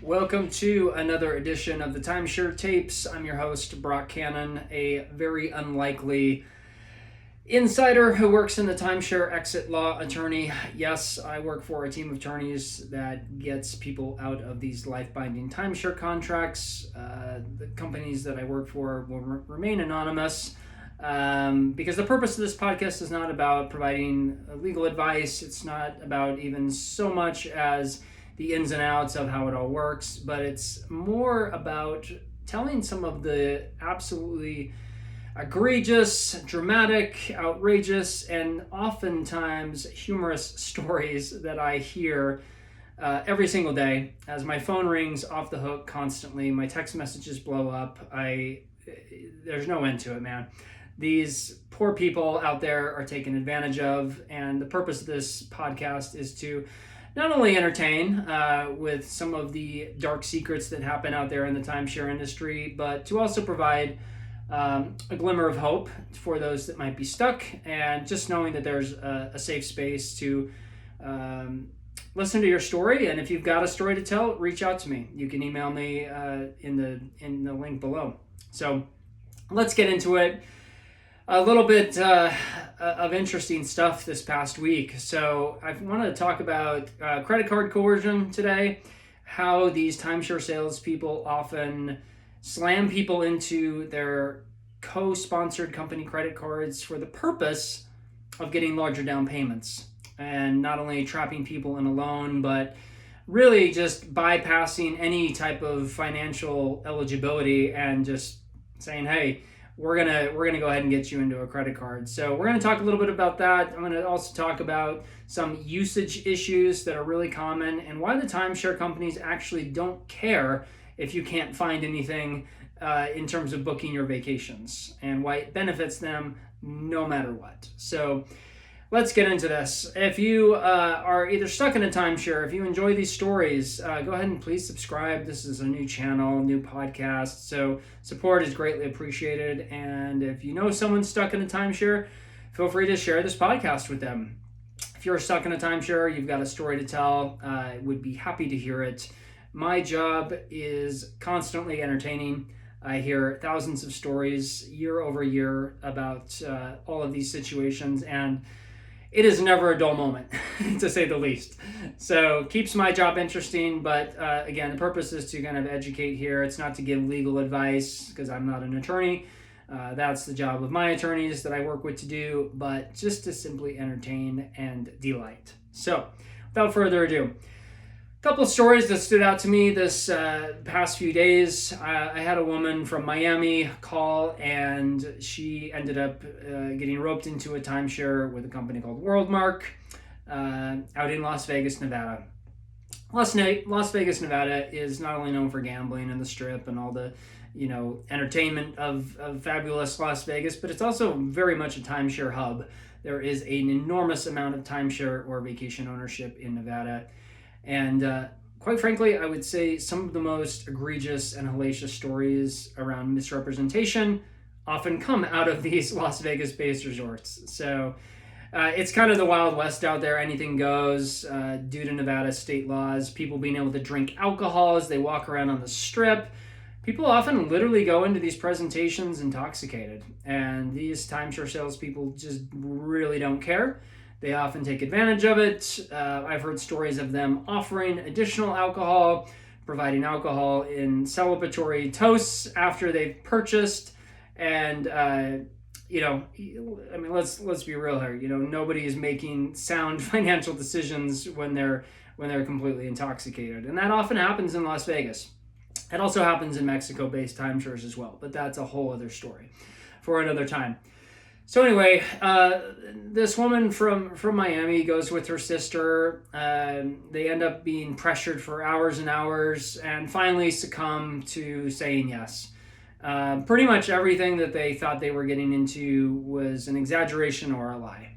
Welcome to another edition of the Timeshare Tapes. I'm your host, Brock Cannon, a very unlikely insider who works in the timeshare exit law attorney. Yes, I work for a team of attorneys that gets people out of these life-binding timeshare contracts. The companies that I work for will remain anonymous because the purpose of this podcast is not about providing legal advice. It's not about even so much as the ins and outs of how it all works, but it's more about telling some of the absolutely egregious, dramatic, outrageous, and oftentimes humorous stories that I hear every single day as my phone rings off the hook constantly. My text messages blow up. There's no end to it, man. These poor people out there are taken advantage of, and the purpose of this podcast is to not only entertain with some of the dark secrets that happen out there in the timeshare industry, but to also provide a glimmer of hope for those that might be stuck, and just knowing that there's a safe space to listen to your story. And if you've got a story to tell, reach out to me. You can email me in the link below. So let's get into it. A little bit of interesting stuff this past week. So I want to talk about credit card coercion today, how these timeshare salespeople often slam people into their co-sponsored company credit cards for the purpose of getting larger down payments, and not only trapping people in a loan, but really just bypassing any type of financial eligibility and just saying, hey, we're gonna go ahead and get you into a credit card. So we're gonna talk a little bit about that. I'm gonna also talk about some usage issues that are really common and why the timeshare companies actually don't care if you can't find anything in terms of booking your vacations, and why it benefits them no matter what. So let's get into this. If you are either stuck in a timeshare, if you enjoy these stories, go ahead and please subscribe. This is a new channel, new podcast, so support is greatly appreciated. And if you know someone stuck in a timeshare, feel free to share this podcast with them. If you're stuck in a timeshare, you've got a story to tell, I would be happy to hear it. My job is constantly entertaining. I hear thousands of stories year over year about all of these situations, and it is never a dull moment, to say the least. So keeps my job interesting, but again, the purpose is to kind of educate here. It's not to give legal advice, because I'm not an attorney. That's the job of my attorneys that I work with to do, but just to simply entertain and delight. So without further ado, a couple of stories that stood out to me this past few days. I had a woman from Miami call, and she ended up getting roped into a timeshare with a company called Worldmark out in Las Vegas, Nevada. Las Vegas, Nevada is not only known for gambling and the Strip and all the entertainment of fabulous Las Vegas, but it's also very much a timeshare hub. There is an enormous amount of timeshare or vacation ownership in Nevada. And quite frankly, I would say some of the most egregious and hellacious stories around misrepresentation often come out of these Las Vegas-based resorts. So it's kind of the Wild West out there. Anything goes due to Nevada state laws. People being able to drink alcohol as they walk around on the Strip. People often literally go into these presentations intoxicated. And these timeshare salespeople just really don't care. They often take advantage of it. I've heard stories of them offering additional alcohol, providing alcohol in celebratory toasts after they've purchased. And, let's be real here. Nobody is making sound financial decisions when they're completely intoxicated. And that often happens in Las Vegas. It also happens in Mexico-based timeshares as well. But that's a whole other story for another time. So anyway, this woman from Miami goes with her sister. They end up being pressured for hours and hours and finally succumb to saying yes. Pretty much everything that they thought they were getting into was an exaggeration or a lie.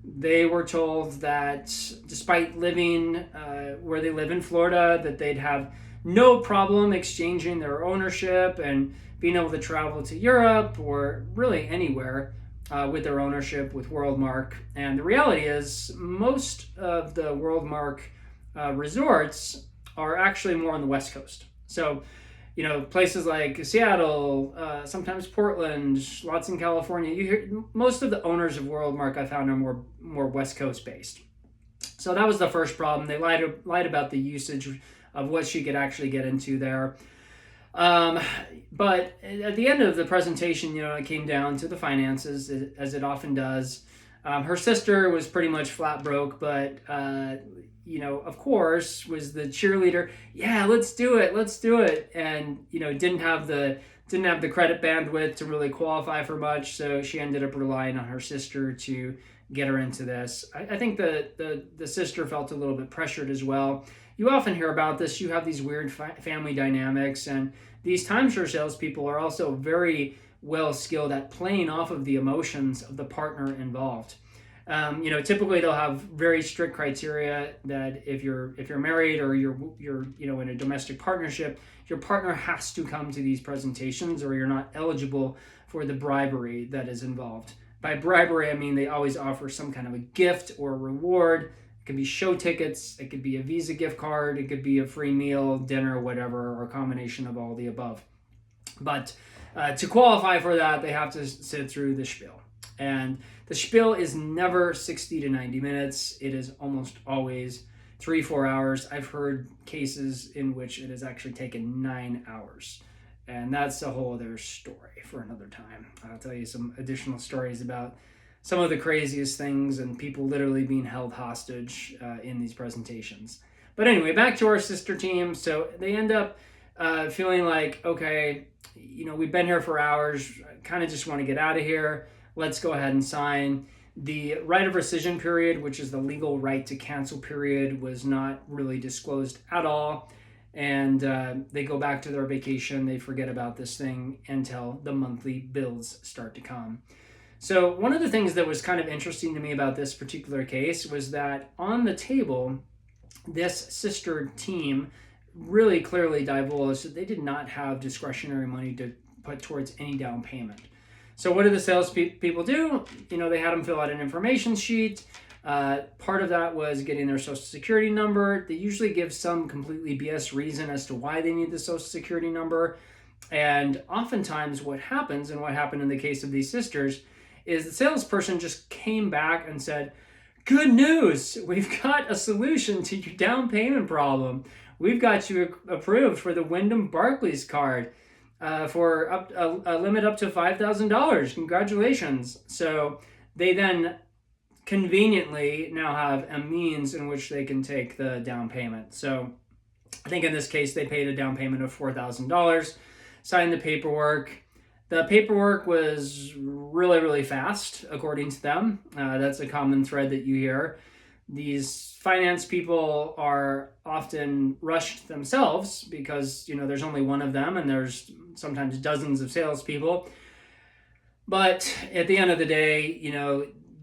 They were told that despite living where they live in Florida, that they'd have no problem exchanging their ownership and being able to travel to Europe or really anywhere with their ownership with Worldmark. And the reality is most of the Worldmark resorts are actually more on the West Coast. So, places like Seattle, sometimes Portland, lots in California. You hear most of the owners of WorldMark I found are more West Coast based. So that was the first problem. They lied about the usage of what she could actually get into there. But at the end of the presentation, it came down to the finances, as it often does. Her sister was pretty much flat broke, but of course, was the cheerleader. Yeah, let's do it, and didn't have the credit bandwidth to really qualify for much, so she ended up relying on her sister to get her into this. I think the sister felt a little bit pressured as well. You often hear about this. You have these weird family dynamics, and these timeshare salespeople are also very well skilled at playing off of the emotions of the partner involved. Typically they'll have very strict criteria that if you're married or you're in a domestic partnership, your partner has to come to these presentations, or you're not eligible for the bribery that is involved. By bribery, I mean they always offer some kind of a gift or a reward. It could be show tickets, it could be a Visa gift card, it could be a free meal, dinner, whatever, or a combination of all the above. But to qualify for that, they have to sit through the spiel. And the spiel is never 60 to 90 minutes. It is almost always 3-4 hours. I've heard cases in which it has actually taken 9 hours. And that's a whole other story for another time. I'll tell you some additional stories about some of the craziest things and people literally being held hostage in these presentations. But anyway, back to our sister team. So they end up feeling like, okay, we've been here for hours, kind of just want to get out of here. Let's go ahead and sign. The right of rescission period, which is the legal right to cancel period, was not really disclosed at all. And they go back to their vacation. They forget about this thing until the monthly bills start to come. So one of the things that was kind of interesting to me about this particular case was that on the table, this sister team really clearly divulged that they did not have discretionary money to put towards any down payment. So what did the salespeople do? They had them fill out an information sheet. Part of that was getting their social security number. They usually give some completely BS reason as to why they need the social security number. And oftentimes what happens, and what happened in the case of these sisters, is the salesperson just came back and said, good news, we've got a solution to your down payment problem. We've got you approved for the Wyndham Barclays card for a limit up to $5,000. Congratulations. So they then conveniently now have a means in which they can take the down payment. So I think in this case, they paid a down payment of $4,000, signed the paperwork. The paperwork was really, really fast, according to them. That's a common thread that you hear. These finance people are often rushed themselves because, there's only one of them and there's sometimes dozens of salespeople. But at the end of the day,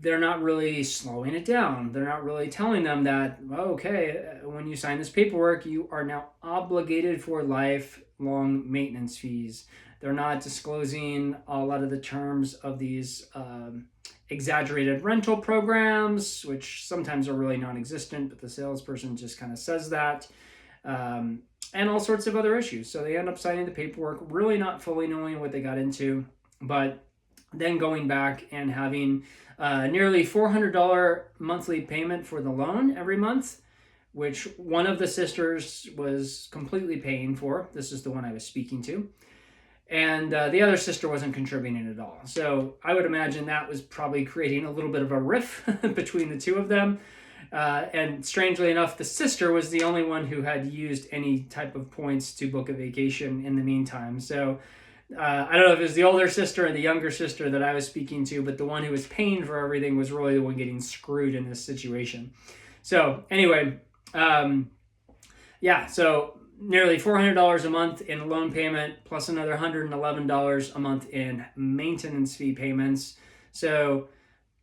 they're not really slowing it down. They're not really telling them that, okay, when you sign this paperwork, you are now obligated for lifelong maintenance fees. They're not disclosing a lot of the terms of these exaggerated rental programs, which sometimes are really non-existent, but the salesperson just kind of says that, and all sorts of other issues. So they end up signing the paperwork, really not fully knowing what they got into, but then going back and having nearly $400 monthly payment for the loan every month, which one of the sisters was completely paying for. This is the one I was speaking to. And the other sister wasn't contributing at all. So I would imagine that was probably creating a little bit of a rift between the two of them. And strangely enough, the sister was the only one who had used any type of points to book a vacation in the meantime. So I don't know if it was the older sister or the younger sister that I was speaking to, but the one who was paying for everything was really the one getting screwed in this situation. So anyway, so nearly $400 a month in loan payment, plus another $111 a month in maintenance fee payments. So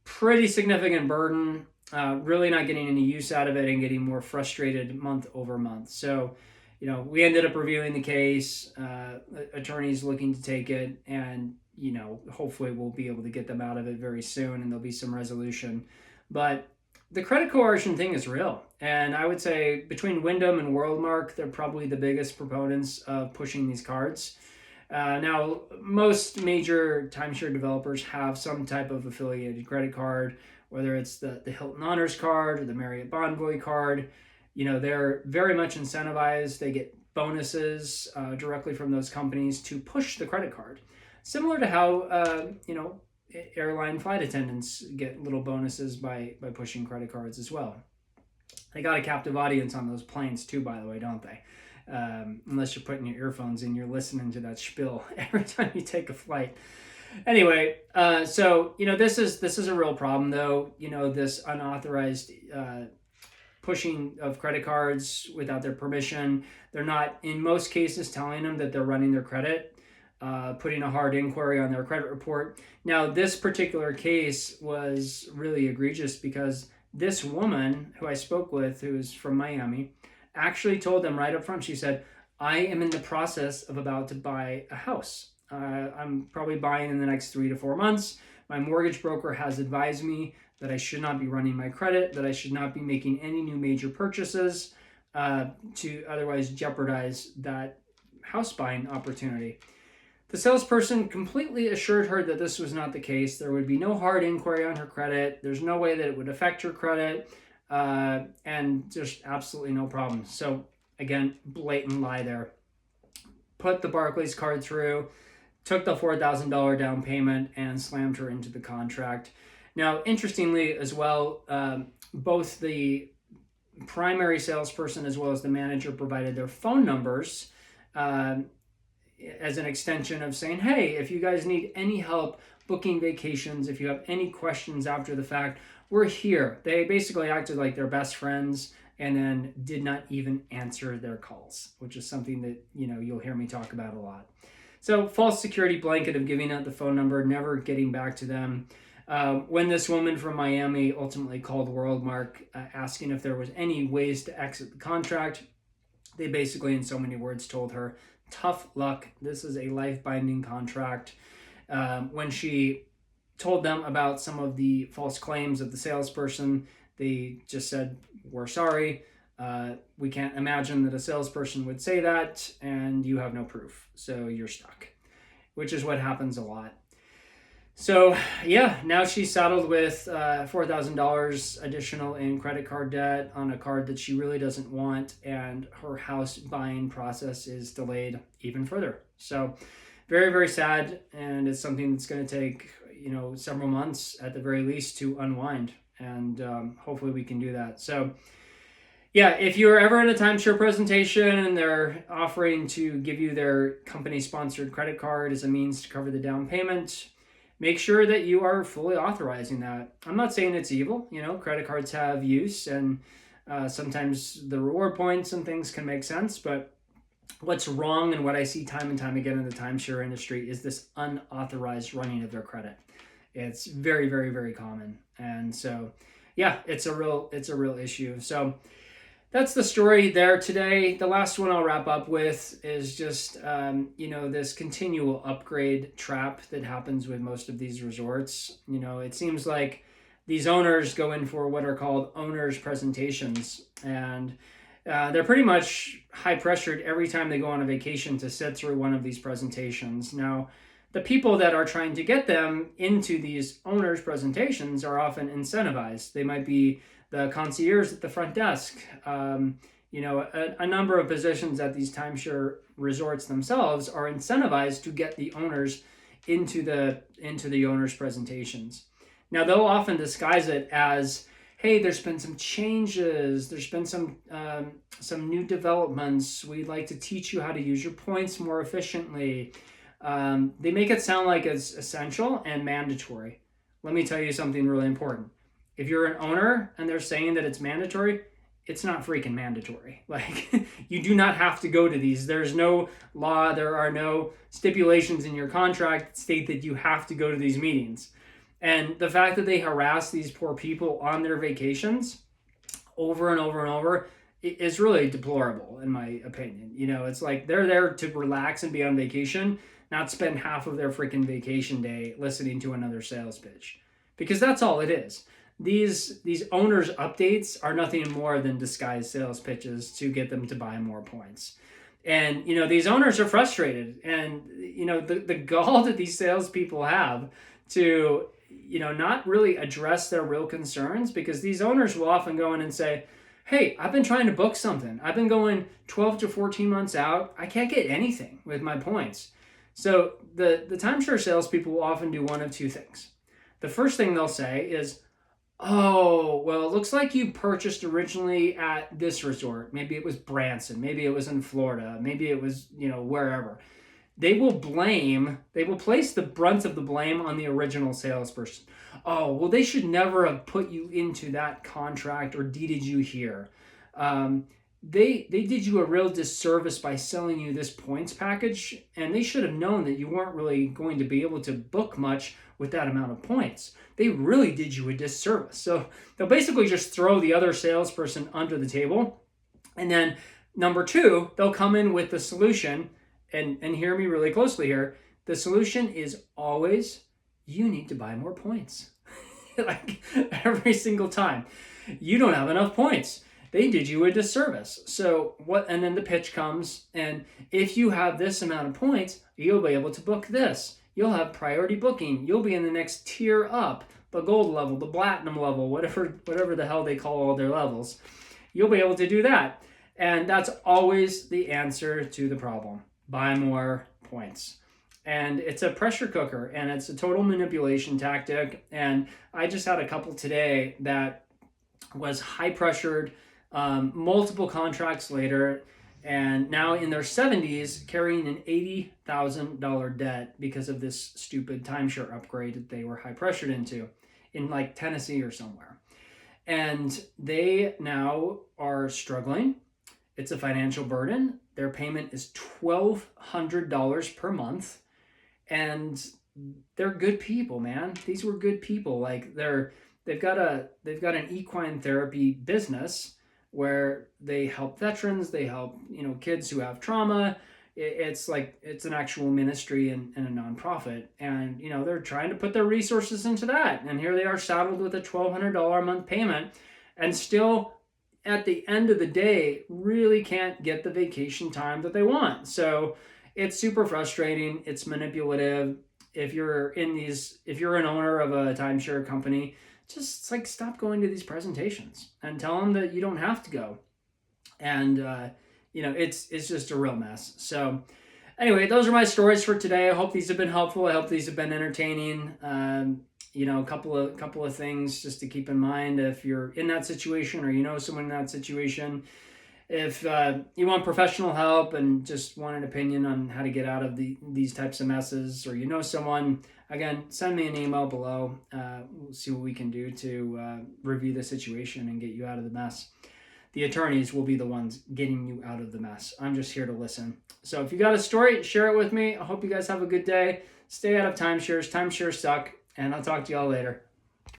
pretty significant burden, really not getting any use out of it and getting more frustrated month over month. So, we ended up reviewing the case, attorneys looking to take it, and, hopefully we'll be able to get them out of it very soon and there'll be some resolution. But the credit coercion thing is real. And I would say between Wyndham and Worldmark, they're probably the biggest proponents of pushing these cards. Now, most major timeshare developers have some type of affiliated credit card, whether it's the Hilton Honors card or the Marriott Bonvoy card. They're very much incentivized. They get bonuses directly from those companies to push the credit card. Similar to how, airline flight attendants get little bonuses by pushing credit cards as well. They got a captive audience on those planes too, by the way, don't they? Unless you're putting your earphones in, you're listening to that spiel every time you take a flight. Anyway, so this is a real problem, though. This unauthorized pushing of credit cards without their permission. They're not, in most cases, telling them that they're running their credit, putting a hard inquiry on their credit report. Now, this particular case was really egregious because this woman who I spoke with, who is from Miami, actually told them right up front. She said, I am in the process of about to buy a house. I'm probably buying in the next 3 to 4 months. My mortgage broker has advised me that I should not be running my credit, that I should not be making any new major purchases to otherwise jeopardize that house buying opportunity. The salesperson completely assured her that this was not the case. There would be no hard inquiry on her credit. There's no way that it would affect her credit. And just absolutely no problem. So again, blatant lie there. Put the Barclays card through, took the $4,000 down payment, and slammed her into the contract. Now, interestingly as well, both the primary salesperson as well as the manager provided their phone numbers as an extension of saying, hey, if you guys need any help booking vacations, if you have any questions after the fact, we're here. They basically acted like they're best friends and then did not even answer their calls, which is something that, you'll hear me talk about a lot. So false security blanket of giving out the phone number, never getting back to them. When this woman from Miami ultimately called Worldmark asking if there was any ways to exit the contract, they basically, in so many words, told her, tough luck. This is a life-binding contract. When she told them about some of the false claims of the salesperson, they just said, we're sorry. We can't imagine that a salesperson would say that, and you have no proof, so you're stuck, which is what happens a lot. So yeah, now she's saddled with $4,000 additional in credit card debt on a card that she really doesn't want, and her house buying process is delayed even further. So very, very sad, and it's something that's going to take several months at the very least to unwind, and hopefully we can do that. So yeah, if you're ever in a timeshare presentation and they're offering to give you their company-sponsored credit card as a means to cover the down payment, make sure that you are fully authorizing that. I'm not saying it's evil. Credit cards have use, and sometimes the reward points and things can make sense. But what's wrong, and what I see time and time again in the timeshare industry, is this unauthorized running of their credit. It's very, very, very common. And so, yeah, it's a real issue. So that's the story there today. The last one I'll wrap up with is just, this continual upgrade trap that happens with most of these resorts. It seems like these owners go in for what are called owners presentations, and they're pretty much high pressured every time they go on a vacation to sit through one of these presentations. Now, the people that are trying to get them into these owners presentations are often incentivized. They might be the concierge at the front desk, a number of positions at these timeshare resorts themselves are incentivized to get the owners into the owners' presentations. Now, they'll often disguise it as, hey, there's been some changes, there's been some new developments, we'd like to teach you how to use your points more efficiently. They make it sound like it's essential and mandatory. Let me tell you something really important. If you're an owner and they're saying that it's mandatory, it's not freaking mandatory. Like, you do not have to go to these. There's no law, there are no stipulations in your contract that state that you have to go to these meetings. And the fact that they harass these poor people on their vacations over and over and over is really deplorable, in my opinion. It's like they're there to relax and be on vacation, not spend half of their freaking vacation day listening to another sales pitch. Because that's all it is. these owners' updates are nothing more than disguised sales pitches to get them to buy more points. And, these owners are frustrated. And, the gall that these salespeople have to, not really address their real concerns, because these owners will often go in and say, hey, I've been trying to book something. I've been going 12 to 14 months out. I can't get anything with my points. So the timeshare salespeople will often do one of two things. The first thing they'll say is, oh, well, it looks like you purchased originally at this resort. Maybe it was Branson. Maybe it was in Florida. Maybe it was, wherever. They will place the brunt of the blame on the original salesperson. Oh, well, they should never have put you into that contract or deeded you here. They did you a real disservice by selling you this points package, and they should have known that you weren't really going to be able to book much with that amount of points. They really did you a disservice. So they'll basically just throw the other salesperson under the table. And then number two, they'll come in with the solution, and hear me really closely here. The solution is always, you need to buy more points. Like every single time. You don't have enough points. They did you a disservice. So what? And then the pitch comes, and if you have this amount of points, you'll be able to book this. You'll have priority booking. You'll be in the next tier up, the gold level, the platinum level, whatever the hell they call all their levels. You'll be able to do that. And that's always the answer to the problem. Buy more points. And it's a pressure cooker, and it's a total manipulation tactic. And I just had a couple today that was high pressured, multiple contracts later, and now in their 70s, carrying an $80,000 debt because of this stupid timeshare upgrade that they were high pressured into in like Tennessee or somewhere. And they now are struggling. It's a financial burden. Their payment is $1,200 per month. And they're good people, man. These were good people. Like they've got an equine therapy business where they help veterans, they help, kids who have trauma. It's an actual ministry and a nonprofit. And, they're trying to put their resources into that. And here they are saddled with a $1,200 a month payment, and still at the end of the day, really can't get the vacation time that they want. So it's super frustrating. It's manipulative. If you're an owner of a timeshare company, just stop going to these presentations and tell them that you don't have to go. And, it's just a real mess. So anyway, those are my stories for today. I hope these have been helpful. I hope these have been entertaining. A couple of things just to keep in mind if you're in that situation or someone in that situation. If you want professional help and just want an opinion on how to get out of these types of messes, or someone, again, send me an email below. We'll see what we can do to review the situation and get you out of the mess. The attorneys will be the ones getting you out of the mess. I'm just here to listen. So if you got a story, share it with me. I hope you guys have a good day. Stay out of timeshares. Timeshares suck. And I'll talk to y'all later.